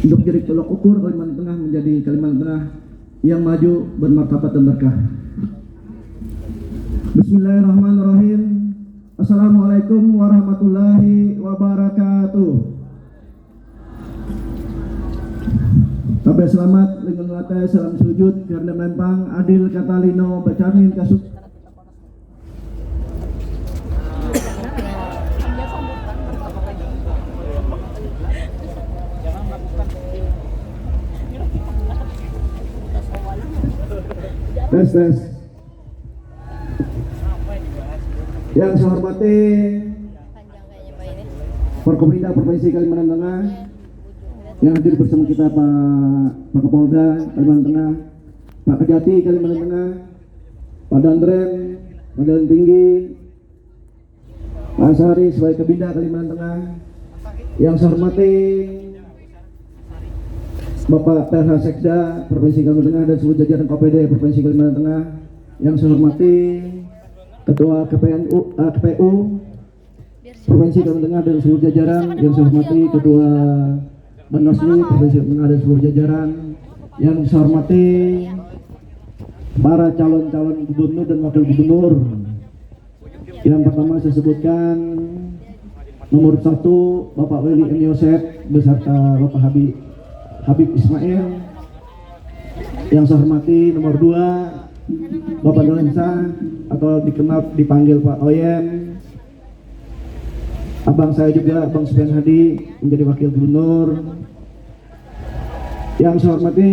untuk jadi tolak ukur Kalimantan Tengah menjadi Kalimantan Tengah yang maju, bermartabat dan berkah. Bismillahirrahmanirrahim. Assalamualaikum warahmatullahi wabarakatuh. Sampai selamat dengan latai salam sujud karena mempang adil kata lino bacamin kasut. Tes. Yang saya hormati Forkopimda Provinsi Kalimantan Tengah, yang hadir bersama kita Pak Kapolda Kalimantan Tengah, Pak Kejati Kalimantan Tengah, Pak Dandrem, Pak Dandim Tinggi, Pak Asari sebagai Kabinda Kalimantan Tengah, yang saya hormati Bapak PLH Sekda Provinsi Kalimantan Tengah dan seluruh jajaran KPD Provinsi Kalimantan Tengah, yang saya hormati Ketua KPU Provinsi Kalimantan Tengah dan seluruh jajaran, yang saya hormati Ketua Bawaslu Provinsi Kalimantan Tengah dan seluruh jajaran, yang saya hormati para calon-calon gubernur dan wakil gubernur. Yang pertama saya sebutkan nomor 1 Bapak Weli M. Yosef beserta Bapak Habib Ismail. Yang saya hormati nomor 2 Bapak Dolensa atau dipanggil Pak Oyen. Abang saya juga, Bang Supian Hadi, menjadi wakil gubernur. Yang saya hormati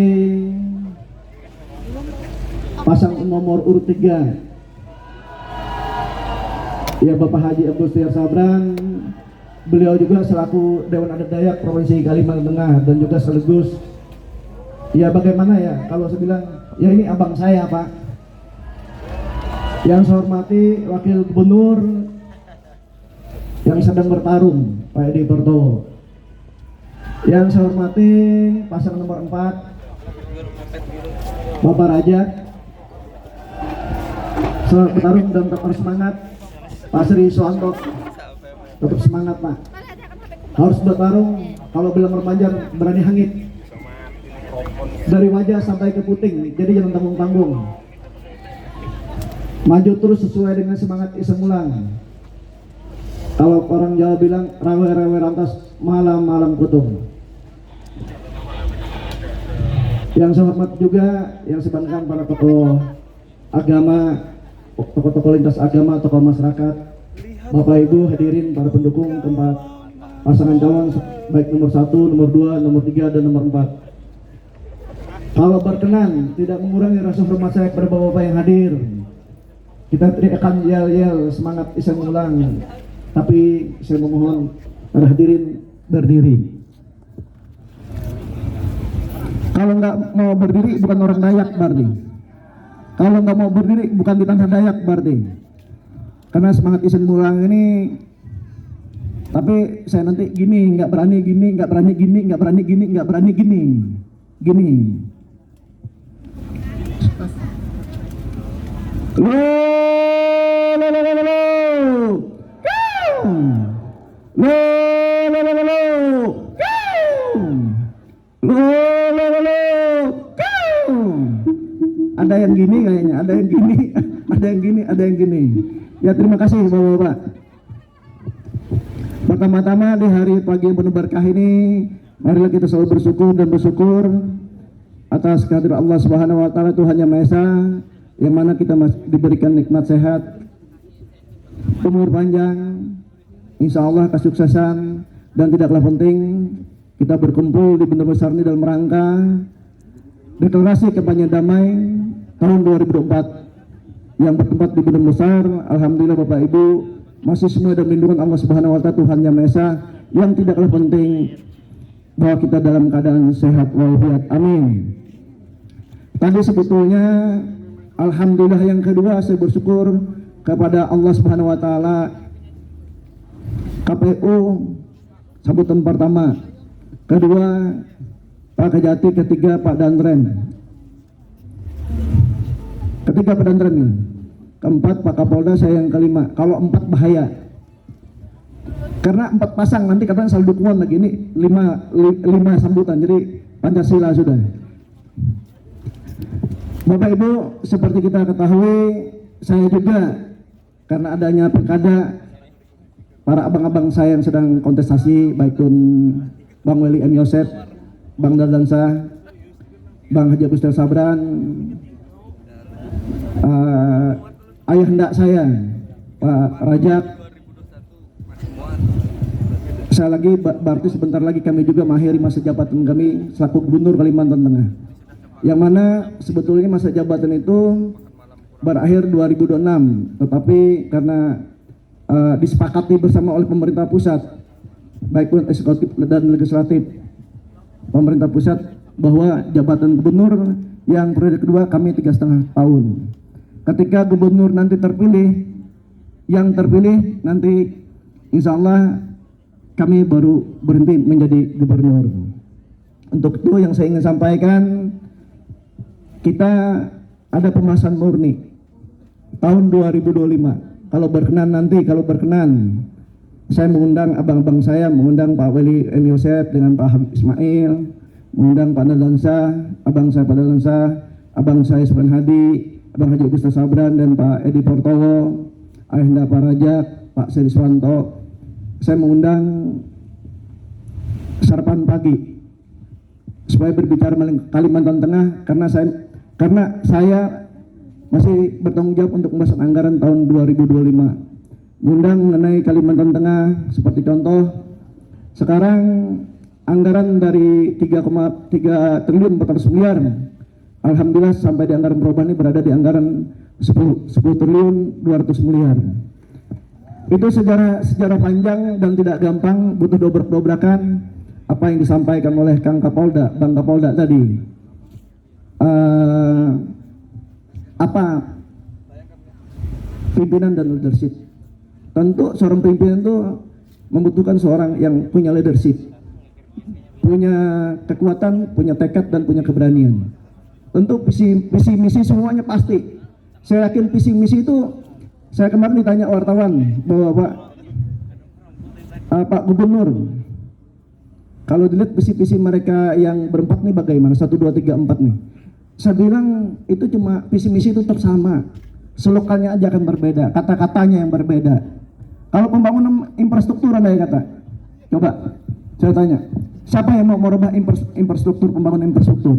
pasang nomor urut 3 ya Bapak Haji Abdul Setia Sabran. Beliau juga selaku Dewan Adat Dayak Provinsi Kalimantan Tengah dan juga sekaligus ya bagaimana ya kalau saya bilang ya ini abang saya Pak. Yang saya hormati wakil gubernur yang sedang bertarung Pak Edi Pertowo. Yang saya hormati pasangan nomor 4 Bapak Raja, selamat bertarung dan tetap semangat. Pak Sri Soanto, tetap semangat Pak, harus bertarung. Kalau bilang remaja berani hangit dari wajah sampai ke puting, jadi jangan tanggung-tanggung, maju terus sesuai dengan semangat Iseng Ulang. Kalau orang Jawa bilang rawe-rawe rantas malam-malam kutung. Yang saya hormat juga yang sebankan para tokoh agama, tokoh-tokoh lintas agama, tokoh masyarakat, Bapak Ibu hadirin, para pendukung tempat pasangan calon baik nomor 1, nomor 2, nomor 3 dan nomor 4. Kalau berkenan tidak mengurangi rasa hormat saya kepada Bapak-bapak yang hadir, kita tidak akan yel-yel semangat Iseng Ulang. Tapi saya memohon para hadirin berdiri. Kalau nggak mau berdiri bukan orang Dayak berarti. Kalau nggak mau berdiri bukan di tanah Dayak berarti. Karena semangat Iseng Ulang ini. Tapi saya nanti gini, nggak berani gini, nggak berani gini, nggak berani gini, nggak berani gini, gini. Ada yang gini kayaknya, ada yang gini, ada yang gini, ada yang gini. Ya terima kasih Bapak-bapak. Pertama-tama di hari pagi yang penuh berkah ini, marilah kita selalu bersyukur atas kehadirat Allah Subhanahu wa taala, Tuhan Yang Maha Esa, yang mana kita diberikan nikmat sehat, umur panjang, insya Allah kesuksesan, dan tidaklah penting kita berkumpul di Bendera Besar ini dalam rangka deklarasi kampanye damai tahun 2024 yang bertempat di Bendera Besar. Alhamdulillah Bapak Ibu masih semua dalam lindungan Allah Subhanahu wa taala, Tuhan Yang Maha Esa, yang tidaklah penting bahwa kita dalam keadaan sehat walafiat. Amin. Tadi sebetulnya alhamdulillah yang kedua saya bersyukur kepada Allah Subhanahu wa taala, KPU sambutan pertama, kedua Pak Kejati, ketiga Pak Dandrem, ketiga Pak Dandrem, keempat Pak Kapolda, saya yang kelima. Kalau 4 bahaya, Karena 4 pasang nanti katanya saldo dukungan lagi, ini 5 sambutan, jadi Pancasila sudah. Bapak Ibu, seperti kita ketahui, saya juga karena adanya pilkada, para abang-abang saya yang sedang kontestasi, baik pun Bang Weli M. Yosef, Bang Dadansa, Bang Haji Abdul Sabran, ayah hendak saya, Pak Rajab. Saya lagi berarti sebentar lagi kami juga mengakhiri masa jabatan kami selaku Gubernur Kalimantan Tengah. Yang mana sebetulnya masa jabatan itu berakhir 2026, tetapi karena disepakati bersama oleh pemerintah pusat, baik pun eksekutif dan legislatif pemerintah pusat, bahwa jabatan gubernur yang periode kedua kami 3,5 tahun. Ketika gubernur nanti terpilih, yang terpilih nanti insya Allah kami baru berhenti menjadi gubernur. Untuk itu yang saya ingin sampaikan, kita ada pembahasan murni tahun 2025. Kalau berkenan, saya mengundang abang-abang saya, mengundang Pak Weli M. Yosef dengan Pak Habib Ismail, mengundang Pak Dadansa, abang saya Pak Dadansa, abang saya Subhan Hadi, Abang Haji Abdul Sabran, dan Pak Edi Portowo, Ayahanda Pak Rajak, Pak Seri Swanto. Saya mengundang sarapan pagi supaya berbicara Kalimantan Tengah, karena saya masih bertanggung jawab untuk pembahasan anggaran tahun 2025. Mengundang mengenai Kalimantan Tengah, seperti contoh sekarang anggaran dari 3,3 triliun 400 miliar, alhamdulillah sampai di anggaran perubahan ini berada di anggaran 10 triliun 200 miliar. Itu sejarah panjang dan tidak gampang, butuh dobrak-dobrakan apa yang disampaikan oleh Kang Kapolda, Bang Kapolda tadi. Apa pimpinan dan leadership? Tentu seorang pimpinan itu membutuhkan seorang yang punya leadership, punya kekuatan, punya tekad, dan punya keberanian. Tentu visi misi semuanya pasti. Saya yakin visi misi itu, saya kemarin ditanya wartawan bahwa Pak Gubernur, kalau dilihat visi mereka yang berempat nih bagaimana, 1, 2, 3, 4 nih. Saya bilang itu cuma visi misi itu tetap sama, slogannya aja akan berbeda, kata-katanya yang berbeda. Kalau pembangunan infrastruktur ada yang kata, coba saya tanya, siapa yang mau merubah infrastruktur, pembangunan infrastruktur?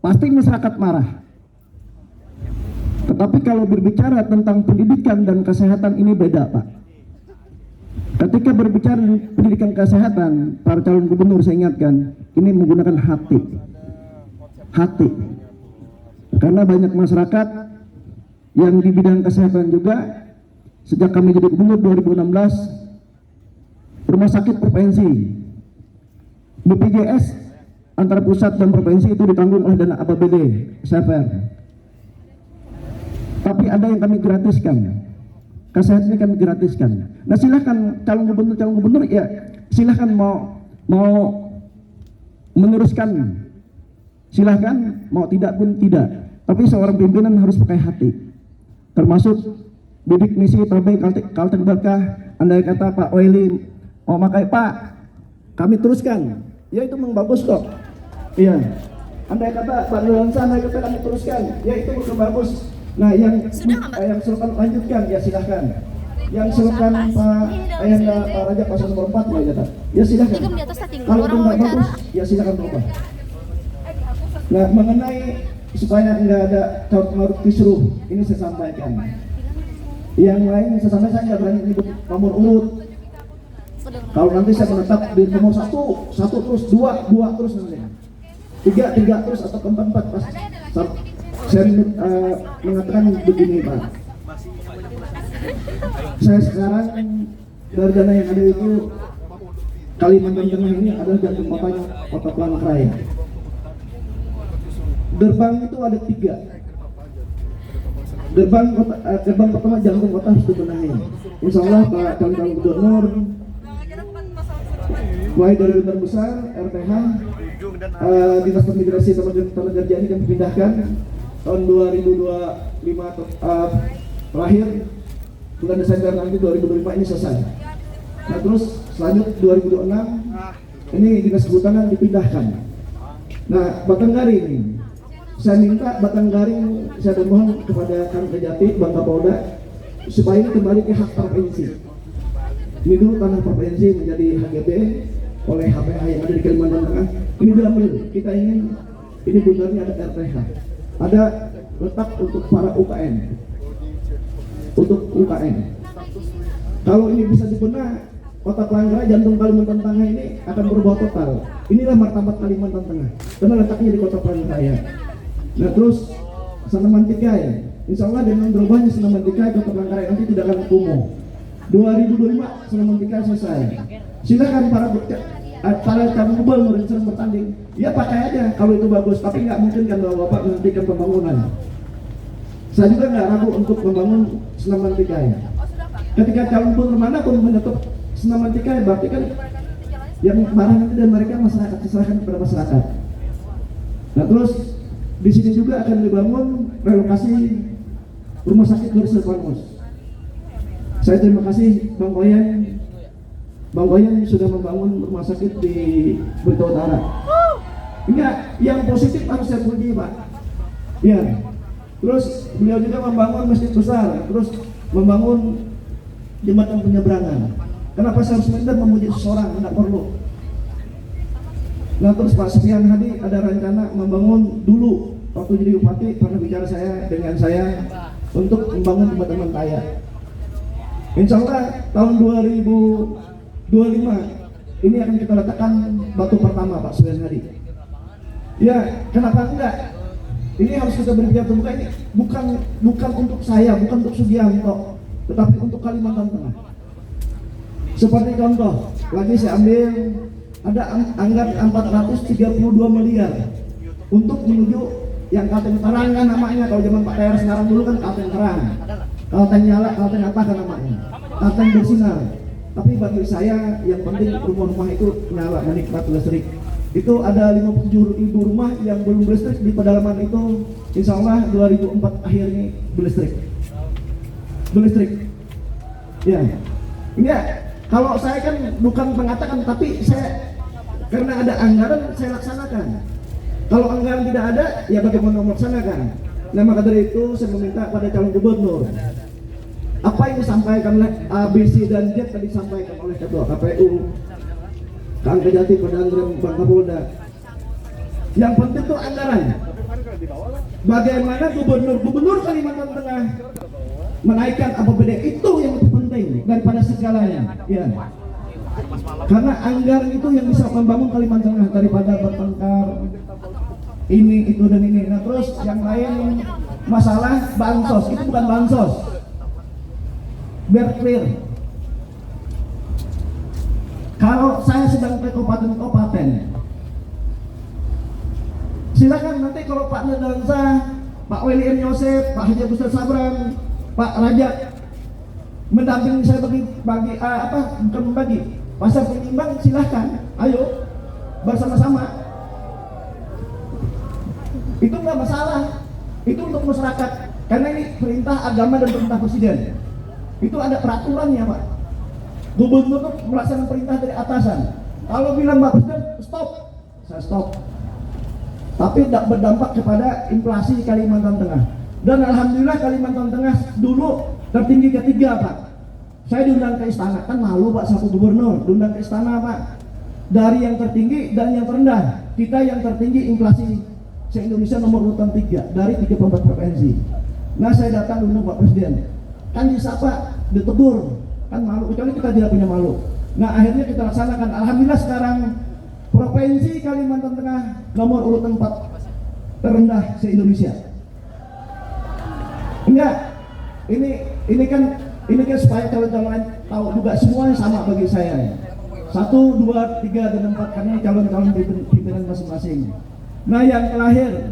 Pasti masyarakat marah. Tetapi kalau berbicara tentang pendidikan dan kesehatan ini beda, Pak. Ketika berbicara pendidikan kesehatan, para calon gubernur saya ingatkan, ini menggunakan hati. Karena banyak masyarakat yang di bidang kesehatan juga, sejak kami jadi gubernur 2016, rumah sakit provinsi, BPJS antara pusat dan provinsi itu ditanggung oleh dana APBD, SFR. Tapi ada yang kami gratiskan, kesehatan ini kami gratiskan. Nah silahkan calon gubernur ya silahkan mau meneruskan, silahkan, mau tidak pun tidak. Tapi seorang pimpinan harus pakai hati, termasuk bidik misi terbaik Kalteng Berkah. Andai kata Pak Weli mau pakai Pak, kami teruskan, ya itu memang bagus kok. Iya. Andai kata Pak Dadansa, andai kata kami teruskan, ya itu memang bagus. Nah yang silakan lanjutkan, ya silahkan. Yang silakan Pak Ayahanda Pak Raja pasal nomor 4 ya silahkan. Kalau itu nggak bagus, ya silahkan berubah. Nah mengenai supaya nggak ada campur kisruh, ini saya sampaikan. Yang lain saya sampaikan, saya nggak berani menyebut nomor urut. Kalau nanti saya menetap di nomor 1 terus 2 terus nanti 3 terus atau 4 pas. Saya mengatakan begini Pak, saya sekarang dari dana yang ada itu Kalimantan Tengah ini adalah jantung kotanya, kota Pelana Raya. Gerbang itu ada 3. Gerbang pertama jantung kota harus dibenahi. Insya Allah Pak calon gubernur, mulai dari Duta Besar, RTH, Dinas Transmigrasi sama Tenaga ini kami pindahkan tahun 2025 terakhir, bulan Desember nanti 2025 ini selesai. Nah terus selanjutnya 2006 ini dinas kehutanan dipindahkan. Nah, Batanggaring, saya minta Batanggaring, saya memohon kepada Kang Kejati, Bang Kapolda, supaya ini kembali ke hak provinsi. Ini dulu tanah provinsi menjadi HGB oleh HPH yang ada di Kalimantan Tengah. Ini diambil. Kita ingin ini benernya ada RTH, ada letak untuk para UKM, untuk UKM. Kalau ini bisa dibenahi, Kota Palangkaraya, jantung Kalimantan Tengah ini akan berubah total. Inilah martabat Kalimantan Tengah, karena letaknya di Kota Palangkaraya. Nah, terus Senaman Tikai, insya Allah dengan berubahnya Senaman Tikai, Kota Palangkaraya nanti tidak akan kumuh. 2025 Senaman Tikai selesai. Silakan para calon gubernur yang sedang bertanding, ya pakai aja kalau itu bagus. Tapi nggak mungkin kan kalau Bapak menghentikan pembangunan. Saya juga nggak ragu untuk membangun Senaman Tikai. Ketika calon gubernur manapun menutup Senaman Tikai, berarti kan yang marah nanti dan mereka masyarakat, diserahkan kepada masyarakat. Nah, terus di sini juga akan dibangun relokasi rumah sakit Dr. Parmus. Saya terima kasih Bang Boyan sudah membangun rumah sakit di Berita Utara. Enggak, yang positif harus saya puji, Pak. Ya. Terus beliau juga membangun masjid besar, terus membangun jembatan penyeberangan. Kenapa saya harus memuji seseorang? Tidak perlu. Nah, terus Pak Supian Hadi ada rencana membangun dulu waktu jadi bupati, pernah bicara saya dengan saya untuk membangun jembatan Mentaya. Insya Allah tahun 2025 ini akan kita letakkan batu pertama, Pak Supian Hadi. Ya, kenapa enggak? Ini harus kita berpikir terbuka. Ini bukan untuk saya, bukan untuk Sugianto, tetapi untuk Kalimantan Tengah. Seperti contoh, lagi saya ambil ada anggaran 432 miliar untuk menuju yang Kalteng Terang kan namanya, kalau zaman Pak Daerah sekarang dulu kan Kalteng Terang, Kalteng Nyala, Kalteng apa kan namanya, Kalteng Bersinar. Tapi bagi saya yang penting rumah-rumah itu nyala, menikmati listrik. Itu ada 57.000 rumah yang belum berlistrik di pedalaman itu. Insya Allah 2004 akhir ini berlistrik. Ya, enggak. Kalau saya kan bukan mengatakan, tapi saya karena ada anggaran saya laksanakan. Kalau anggaran tidak ada, ya bagaimana melaksanakan? Nah, maka dari itu saya meminta pada calon gubernur, apa yang disampaikan oleh A, B, C, dan Z tadi disampaikan oleh Ketua KPU, Kang Kejati, Pedanggram, Bang Kapolda. Yang penting itu anggaran. Bagaimana gubernur Kalimantan Tengah menaikkan APBD itu yang lebih penting daripada segalanya. Ya. Karena anggaran itu yang bisa membangun Kalimantan Tengah daripada bertengkar ini, itu, dan ini. Nah, terus yang lain masalah bansos, itu bukan bansos. Biar clear. Kalau saya sedang ke kabupaten, silakan nanti kalau Pak Nedansa, Pak William Yosef, Pak Haji Abdul Sabran, Pak Raja mendampingi saya bagi pasar penyimbang, silahkan, ayo bersama-sama. Itu nggak masalah, itu untuk masyarakat, karena ini perintah agama dan perintah presiden. Itu ada peraturannya, Pak. Gubernur itu melaksanakan perintah dari atasan. Kalau bilang Pak Presiden stop, saya stop. Tapi tidak berdampak kepada inflasi Kalimantan Tengah. Dan alhamdulillah Kalimantan Tengah dulu tertinggi ketiga, Pak. Saya diundang ke istana, kan malu Pak satu gubernur, diundang ke istana, Pak. Dari yang tertinggi dan yang terendah, kita yang tertinggi inflasi se-Indonesia nomor urutan 3 dari 34 provinsi. Nah, saya datang diundang Pak Presiden, kan disapa, ditegur, kan malu, kecuali kita tidak punya malu. Nah, akhirnya kita laksanakan. Alhamdulillah sekarang provinsi Kalimantan Tengah nomor urutan 4 terendah se-Indonesia. Enggak, ini kan supaya calon-calon lain tahu juga, semuanya sama bagi saya. 1, 2, 3, dan 4 karena calon-calon pimpinan masing-masing. Nah, yang terakhir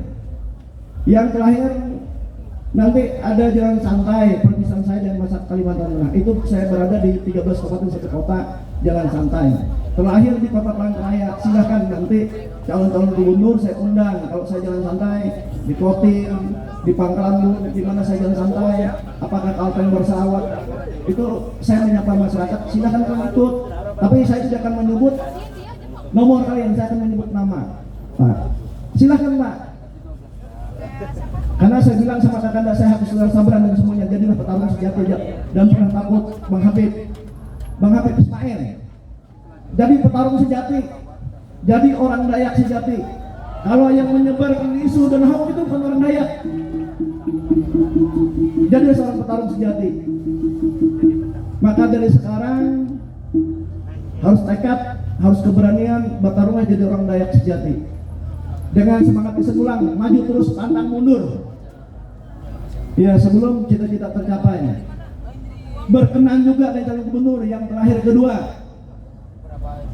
nanti ada jalan santai perpisahan saya dan masyarakat Kalimantan Tengah. Itu saya berada di 13 kabupaten 1 kota jalan santai. Terakhir di Kota Palangkaraya, silahkan nanti calon-calon gubernur saya undang. Kalau saya jalan santai di Kotim, di Pangkalan, di mana saya jalan santai, apakah Kalteng Bersawat, itu saya menyapa masyarakat, silahkan kalian ikut. Tapi saya tidak akan menyebut nomor kalian, saya akan menyebut nama. Pak, silahkan Pak. Karena saya bilang sama kakanda saya harus sabaran dan semuanya, jadilah petarung sejati dan pernah takut Bang Habib Ismail. Jadi petarung sejati, jadi orang Dayak sejati. Kalau yang menyebarkan isu dan hoax itu bukan orang Dayak. Jadi seorang petarung sejati. Maka dari sekarang harus tekad, harus keberanian, bertarunglah jadi orang Dayak sejati. Dengan semangat sebulang, maju terus, pantang mundur. Ya, sebelum cita-cita tercapai. Berkenan juga dari calon gubernur yang terakhir kedua.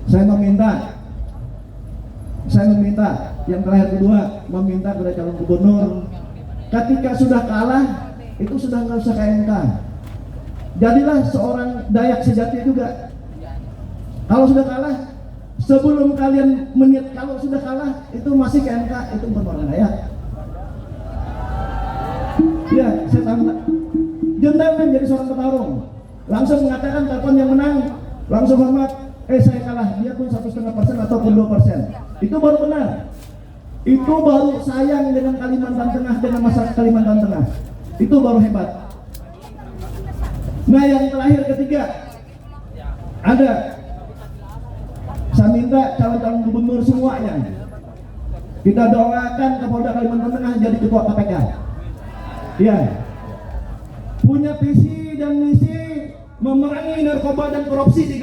Saya meminta yang terakhir kedua meminta kepada calon gubernur, ketika sudah kalah itu sudah nggak usah ke MK. Jadilah seorang Dayak sejati juga. Kalau sudah kalah, sebelum kalian meniat, kalau sudah kalah itu masih ke MK, itu bukan orang Dayak. Ya, saya tambah. Gentleman jadi seorang petarung, langsung mengatakan telepon yang menang, langsung hormat. Saya kalah, dia pun 1,5% ataupun 2%. Itu baru benar. Itu baru sayang dengan Kalimantan Tengah, dengan masyarakat Kalimantan Tengah. Itu baru hebat. Nah, yang terakhir ketiga, ada. Saya minta calon-calon gubernur semuanya, kita doakan Kapolda Kalimantan Tengah jadi ketua KPK. Ya, punya visi dan misi memerangi narkoba dan korupsi di